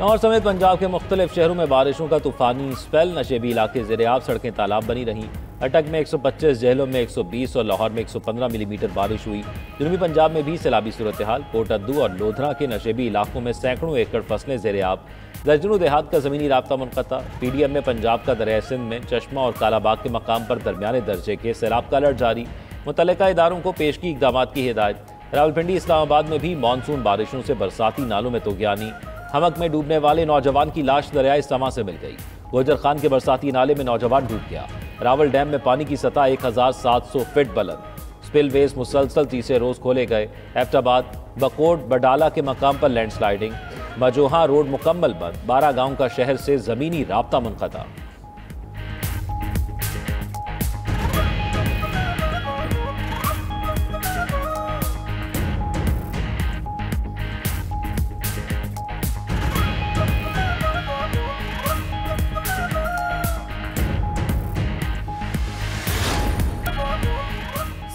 लाहौर समेत पंजाब के मुख्तलिफ शहरों में बारिशों का तूफानी स्पेल। नशेबी इलाके ज़ेर-ए-आब, सड़कें तालाब बनी रहीं। अटक में 125, जहलों में 120 और लाहौर में 115 मिलीमीटर बारिश हुई। जनूबी पंजाब में भी सैलाबी सूरत हाल। कोटद्दू और लोधरा के नशेबी इलाकों में सैकड़ों एकड़ फसलें ज़ेर-ए-आब। दर्जनों देहात का ज़मीनी राब्ता मुनक़ता। PDM में पंजाब का दरिया सिंध में चश्मा और कालाबाग के मकाम पर दरमियाने दर्जे के सैलाब का अलर्ट जारी। मुतल्लिका इदारों को पेशगी इक़दाम की हिदायत। रावलपिंडी इस्लामाबाद में भी मानसून बारिशों से बरसाती नालों में तूग़यानी। हमक में डूबने वाले नौजवान की लाश दरियाए समा से मिल गई। गोजर खान के बरसाती नाले में नौजवान डूब गया। रावल डैम में पानी की सतह 1700 फीट बुलंद। स्पिलवेज मुसलसल तीसरे रोज खोले गए। एबटाबाद, बकोट, बडाला के मकाम पर लैंडस्लाइडिंग। मजोहा रोड मुकम्मल बंद। 12 गांव का शहर से जमीनी राब्ता मुनक़ता।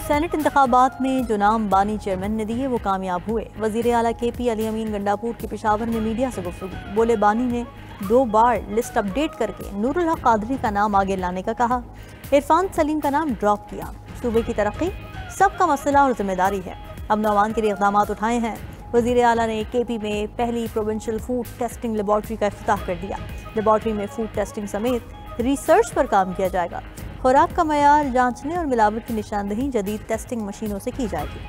सेनेट इंतखाबात में जो नाम बानी चेयरमैन ने दिए वो कामयाब हुए। वज़ीर आला KP अली अमीन गंडापुर के पेशावर में मीडिया से गुफ्तगू। बोले, बानी ने 2 बार लिस्ट अपडेट करके नूरुल हक कादरी का नाम आगे लाने का कहा। इरफान सलीम का नाम ड्रॉप किया। सूबे की तरक्की सबका मसला और जिम्मेदारी है। अब नौजवान के लिए इक़दाम उठाए हैं। वज़ीर आला ने KP में पहली प्रोविंशियल फूड टेस्टिंग लेबॉर्ट्री का इफ्तिताह कर दिया। लेबॉर्ट्री में फूड टेस्टिंग समेत रिसर्च पर काम किया जाएगा। खुराक का मयार जांचने और मिलावट की निशानदही जदीद टेस्टिंग मशीनों से की जाएगी।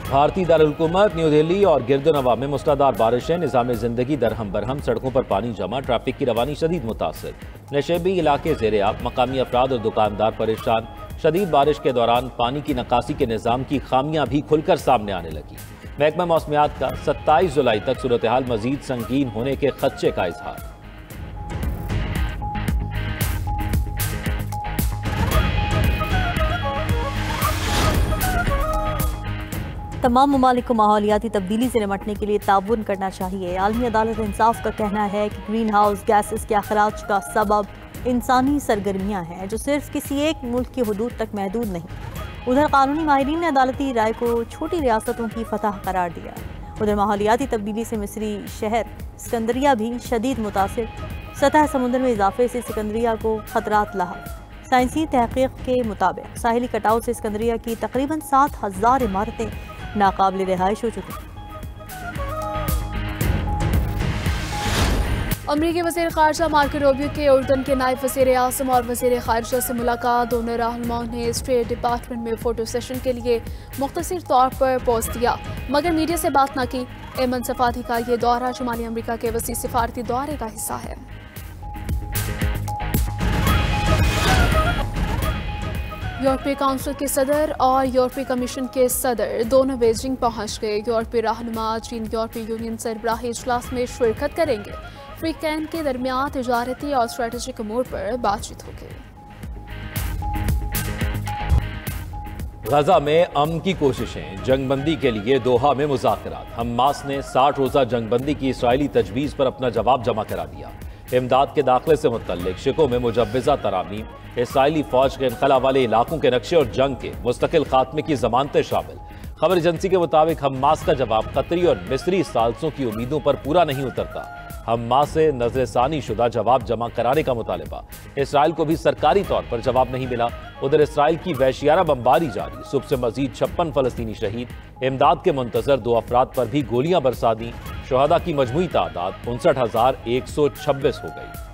भारतीय दारुल-हुकूमत न्यू दिल्ली और गिरदोनवा में मुसलाधार बारिशें। निज़ाम ज़िंदगी दरहम बरहम। सड़कों पर पानी जमा। ट्रैफिक की रवानी शदीद मुतासर। नशेबी इलाके ज़ेर-ए-आब। मकामी अफराद और दुकानदार परेशान। शदीद बारिश के दौरान पानी की निकासी के निज़ाम की खामियां भी खुलकर सामने आने लगी। महकमा मौसमियात का 27 जुलाई तक सूरत हाल मजीद संगीन होने के खदशे का इजहार। तमाम ममालिक को माहौलियाती तब्दीली से निपटने के लिए ताउन करना चाहिए। आलमी अदालत इंसाफ का कहना है कि ग्रीन हाउस गैसेस के अखराज का सबब इंसानी सरगर्मियाँ हैं जो सिर्फ किसी एक मुल्क की हदूद तक महदूद नहीं। उधर कानूनी माहिरीन ने अदालती राय को छोटी रियासतों की फतह करार दिया। उधर माहौलियाती तब्दीली से मिस्री शहर सिकंदरिया भी शदीद मुतासिर। सतह समुद्र में इजाफे से सिकंदरिया को खतरात लाहक। साइंसी तहकीक के मुताबिक साहिली कटाव से सिकंदरिया की तकरीबन 7000 इमारतें नाकाबिल रिहाइश हो चुकी। अमरीकी वज़ीर ख़ारिजा मार्को रूबियो के उर्दन के नायब वज़ीर आज़म और वज़ीर ख़ारिजा से मुलाकात। दोनों रहनुमाओं ने स्टेट डिपार्टमेंट में फ़ोटो सेशन के लिए मुख्तसर तौर पर पोस्ट दिया मगर मीडिया से बात न की। एमन सफाती का ये दौरा शुमाली अमरीका के वसी सिफारती दौरे का हिस्सा है। यूरोपीय काउंसिल के सदर और यूरोपीय कमीशन के सदर दोनों बेजिंग पहुंच गए। यूरोपीय रहनुमा चीन यूरोपीय यूनियन सरबराही इजलास में शिरकत करेंगे। वीकेंड के दरमियान तिजारती और स्ट्रेटेजिक अमूर पर बातचीत होगी। गजा में अमन की कोशिशें। जंगबंदी के लिए दोहा में मुज़ाकरात। हमास ने 60 रोज़ा जंगबंदी की इसराइली तजवीज़ पर अपना जवाब जमा करा दिया। इमदाद के दाखिले से मुतल्लिक शिकों में मुजव्वज़ा तरामीम। इसराइली फौज के इनखला वाले इलाकों के नक्शे और जंग के मुस्तकिल खात्मे की जमानतें शामिल। खबर एजेंसी के मुताबिक हमास का जवाब कतरी और मिस्री सालसों की उम्मीदों पर पूरा नहीं उतरता। हमास से नजरसानी शुदा जवाब जमा कराने का मुतालिबा। इसराइल को भी सरकारी तौर पर जवाब नहीं मिला। उधर इसराइल की वहशियाना बमबारी जारी। सुबह से मजीद 56 फलस्तीनी शहीद। इमदाद के मुंतजर 2 अफराद पर भी गोलियां बरसा दी। शुहदा की मजमूई तादाद 59,126 हो गई।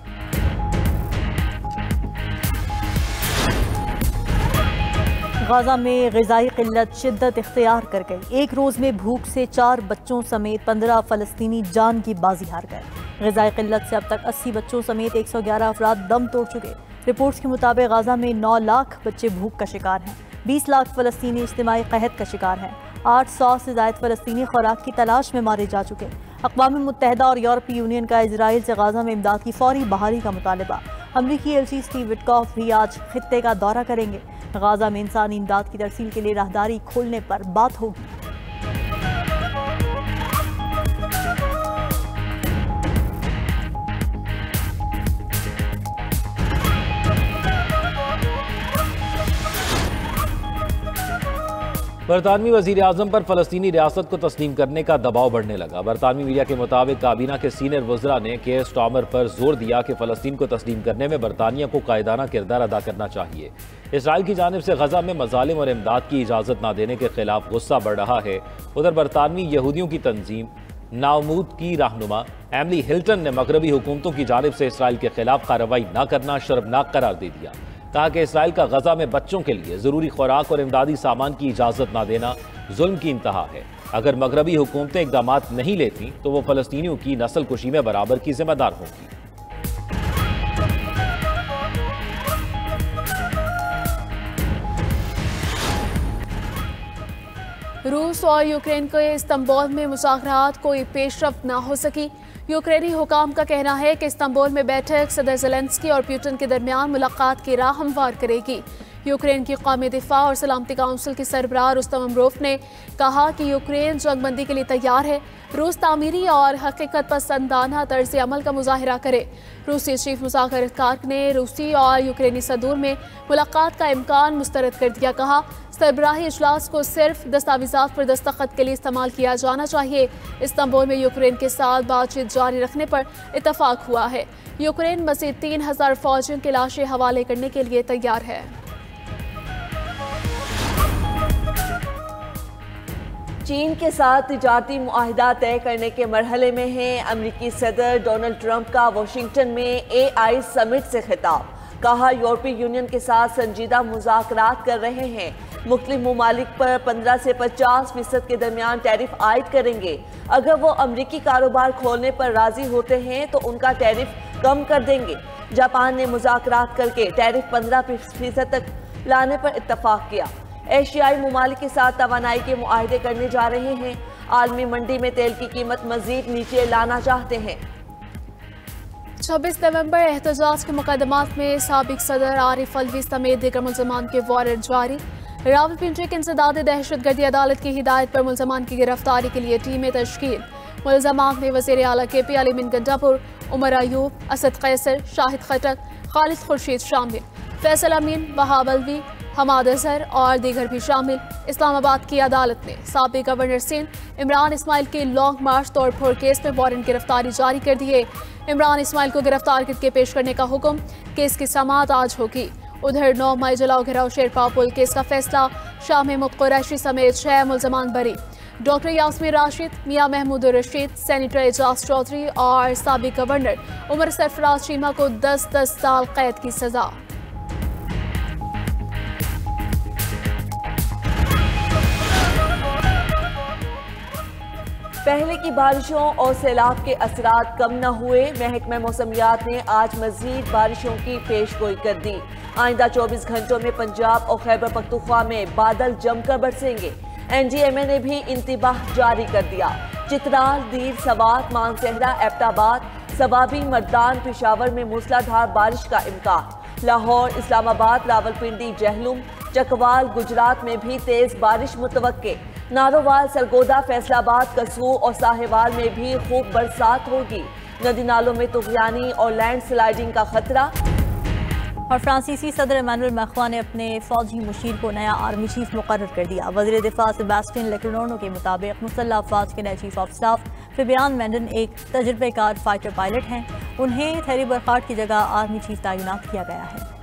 गाजा में ग़िज़ाई क़िल्लत शिद्दत इख्तियार कर गई। एक रोज़ में भूख से 4 बच्चों समेत 15 फ़लस्तीनी जान की बाजी हार गए। ग़िज़ाई क़िल्लत से अब तक 80 बच्चों समेत 111 अफराद दम तोड़ चुके। रिपोर्ट्स के मुताबिक गाजा में 9 लाख बच्चे भूख का शिकार हैं। 20 लाख फ़लस्तीनी इज्तिमाई क़हत का शिकार हैं। 800 से ज़ायद फ़लस्तीनी खुराक की तलाश में मारे जा चुके। अक़वाम मुत्तहिदा और यूरोपीय यूनियन का इजराइल से गाजा में इमदाद की फौरी बहाली का मुतालबा। अमरीकी LC स्टीव विटकॉफ भी आज खित्ते का दौरा करेंगे। गाजा में इंसानी इमदाद की तरसील के लिए राहदारी खोलने पर बात होगी। बरतानवी वजीर आजम पर फलस्तीनी रियासत को तस्लीम करने का दबाव बढ़ने लगा। बरतानवी मीडिया के मुताबिक काबीना के सीनियर वज़रा ने केयर स्टार्मर पर जोर दिया कि फ़लस्तीन को तस्लीम करने में बरतानिया को कायदाना किरदार अदा करना चाहिए। इसराइल की जानिब से गजा में मज़ालिम और इमदाद की इजाज़त न देने के खिलाफ गुस्सा बढ़ रहा है। उधर बरतानवी यहूदियों की तंजीम नाउमूद की रहनुमा एमली हिल्टन ने मगरबी हुकूमतों की जानिब से इसराइल के खिलाफ कार्रवाई न करना शर्मनाक करार दे दिया। कहा कि इसराइल का गजा में बच्चों के लिए ज़रूरी खुराक और इमदादी सामान की इजाज़त न देना जुल्म की इंतहा है। अगर मगरबी हुकूमतें इक़दाम नहीं लेती तो वो फ़लस्तीनियों की नस्ल कुशी में बराबर की जिम्मेदार होंगी। रूस और यूक्रेन के इस्तांबुल में मुज़ाकरात कोई पेशरफ्त ना हो सकी। यूक्रेनी हुकाम का कहना है कि इस्तांबुल में बैठक सदर ज़ेलेंस्की और पुतिन के दरमियान मुलाकात की राह हमवार करेगी। यूक्रेन की कौमी दिफा और सलामती काउंसिल की सरबराह रुस्तम अमरोफ ने कहा कि यूक्रेन जंगबंदी के लिए तैयार है। रूस तामीरी और हकीकत पसंदाना तर्ज अमल का मुजाहिरा करे। रूसी चीफ मुज़ाकरतकार ने रूसी और यूक्रेनी सदूर में मुलाकात का इम्कान मुस्तरद कर दिया। कहा सरबराही इजलास को सिर्फ दस्तावेज़ात पर दस्तखत के लिए इस्तेमाल किया जाना चाहिए। इस्तांबुल में यूक्रेन के साथ बातचीत जारी रखने पर इतफाक हुआ है। यूक्रेन मज़ीद 3000 फौजियों की लाशें हवाले करने के लिए तैयार है। चीन के साथ तिजारती मुआहिदा तय करने के मरहले में है। अमरीकी सदर डोनाल्ड ट्रंप का वाशिंगटन में AI समिट से खिताब। कहा यूरोपीय यूनियन के साथ संजीदा मुज़ाकरात कर रहे हैं। मुख्तलिफ ममालिक पर 15 से 50% के दरमियान टैरिफ आयद करेंगे। अगर वो अमरीकी कारोबार खोलने पर राजी होते हैं तो उनका टैरिफ कम कर देंगे। जापान ने मुज़ाकरात करके टैरिफ 15% तक लाने पर इत्तफाक किया। एशियाई ममालिक के साथ तवानाई के मुआहदे करने जा रहे हैं। आलमी मंडी में तेल की कीमत मजीद नीचे लाना चाहते हैं। 26 नवंबर एहतजाज के मुकदमात में साबिक सदर आरिफ अलवी समेत दीगर मुल्ज़मान के वारंट जारी। रावलपिंडी के इंसदाद दहशतगर्दी अदालत की हिदायत पर मुल्ज़मान की गिरफ्तारी के लिए टीमें तश्कील। मुल्ज़मान में वज़ीर आला KP अलीमीन गंडापुर, उमर अयूब, असद कैसर, शाहिद खटक, खालिद खुर्शीद शामिल। फैसल अमीन, वहाब अलवी, हमाद अजहर और दीगर भी शामिल। इस्लामाबाद की अदालत ने साबिक गवर्नर सिंध इमरान इस्माइल के लॉन्ग मार्च तोड़फोड़ केस में वारंट गिरफ्तारी जारी कर दी है। इमरान इस्माइल को गिरफ्तार करके पेश करने का हुक्म। केस की समाअत आज होगी। उधर 9 मई जलाओ घिराव शेरपा पुल केस का फैसला। शाह महमूद कुरैशी समेत 6 मुल्ज़मान बरी। डॉक्टर यास्मीन राशिद, मियां महमूद रशीद, सेनेटर एजाज चौधरी और साबिक गवर्नर उमर सरफराज चीमा को 10-10 साल कैद की सजा। पहले की बारिशों और सैलाब के असरात कम न हुए। महकमा मौसमियात ने आज मजीद बारिशों की पेशगोई कर दी। आइंदा 24 घंटों में पंजाब और खैबर पख्तूनख्वा में बादल जमकर बरसेंगे। NGMA ने भी इंतबाह जारी कर दिया। चित्राल, दीर, सवात, मानसहरा, एबटाबाद, सवाबी, मर्दान, पेशावर में मूसलाधार बारिश का इम्कान। लाहौर, इस्लामाबाद, रावलपिंडी, जहलुम, चकवाल, गुजरात में भी तेज बारिश मुतवक्के। नारोवाल, सरगोदा, फैसलाबाद, कसू और साहिवाल में भी खूब बरसात होगी। नदी नालों में तुगयानी और लैंड स्लाइडिंग का खतरा। और फ्रांसीसी सदर इमानुएल मैक्रों ने अपने फौजी मुशीर को नया आर्मी चीफ मुकर्रर कर दिया। वज़ीर दिफा सेबास्टियन लेक्रोनो के मुताबिक मुसल्लह अफवाज के नए चीफ ऑफ स्टाफ फेबियान मेंडन एक तजुर्बेकार फाइटर पायलट हैं। उन्हें थेरी बरखाट की जगह आर्मी चीफ तैनात किया गया है।